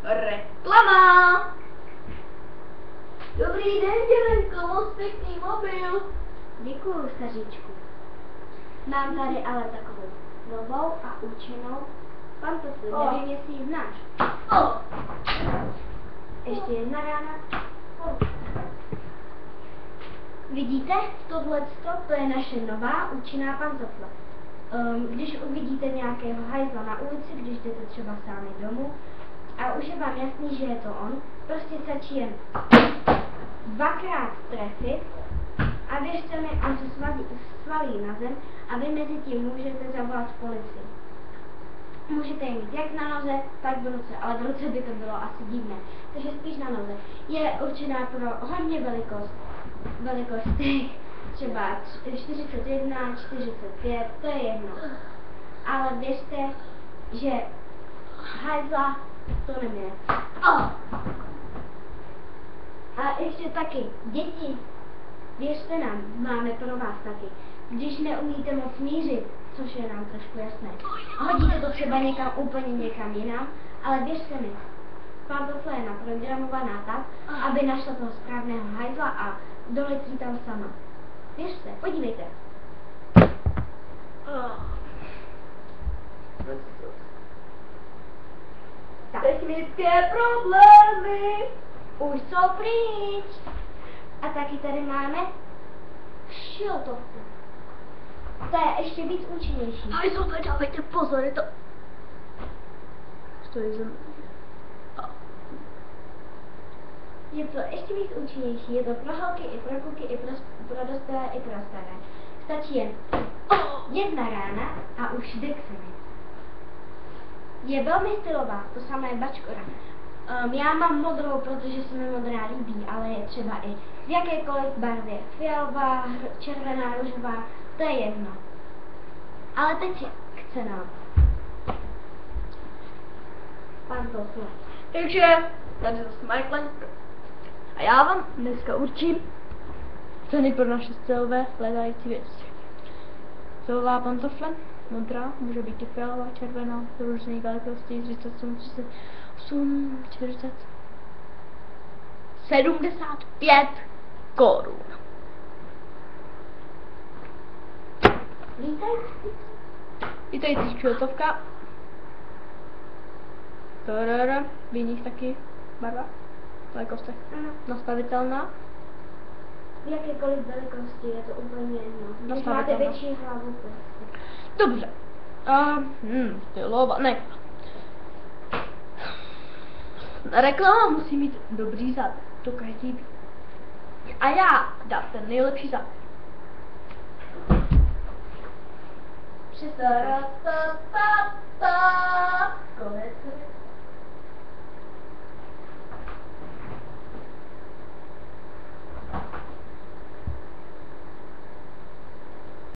Reklama! Dobrý den, děvenko, moc pěkný mobil. Děkuju, staříčku. Mám tady ale takovou novou a účinnou pantofli. Nevím, jestli ji znáš. Ještě jedna rána. Vidíte? Tohleto to je naše nová účinná pantofle. Když uvidíte nějakého hajzla na ulici, když jdete třeba sami domů a už je vám jasný, že je to on, prostě stačí jen dvakrát trefit a věřte mi, on se svalí na zem a vy mezi tím můžete zavolat policii. Můžete ji mít jak na noze, tak v ruce, ale v ruce by to bylo asi divné, takže spíš na noze. Je určená pro hodně velikostech, třeba 41, 45, to je jedno. Ale věřte, že hajzla to neměje. A ještě taky, děti, věřte nám, máme pro vás taky. Když neumíte moc mířit, což je nám trošku jasné, hodíte to třeba někam jinam, ale věřte mi, pantofle je naprogramovaná tak, aby našla toho správného hajzla a doletí tam sama. Věřte, podívejte. Technické problémy už jsou pryč. A taky tady máme šiltovku. To je ještě víc účinnější. Hajzlové, dávejte pozor, je to... Stojí za mnou. Je to ještě víc účinnější. Je to pro holky, i pro kluky, i pro dospělé, i pro staré. Stačí jen jedna rána a už jde k sebe. Je velmi stylová, to samé bačkora. Já mám modrou, protože se mi modrá líbí, ale je třeba i v jakékoliv barvě. Fialová, červená, růžová, to je jedno. Ale teď je k cenám. Pantofle. Takže, tady zase Michael. A já vám dneska určím ceny pro naše stylové hledající věci. Stylová pantofle, modrá, může být i fialová, červená, různé velikosti, 37, 38, 40, 75 korun. Vítající šiltovka. V jiných taky barva, velikostech, nastavitelná. V jakékoliv velikosti je to úplně jedno. Když máte větší hlavu, prostě. Dobře. Stylová, ne. Reklama musí mít dobrý zad, to každý ví. A já dám ten nejlepší zad. Přesně.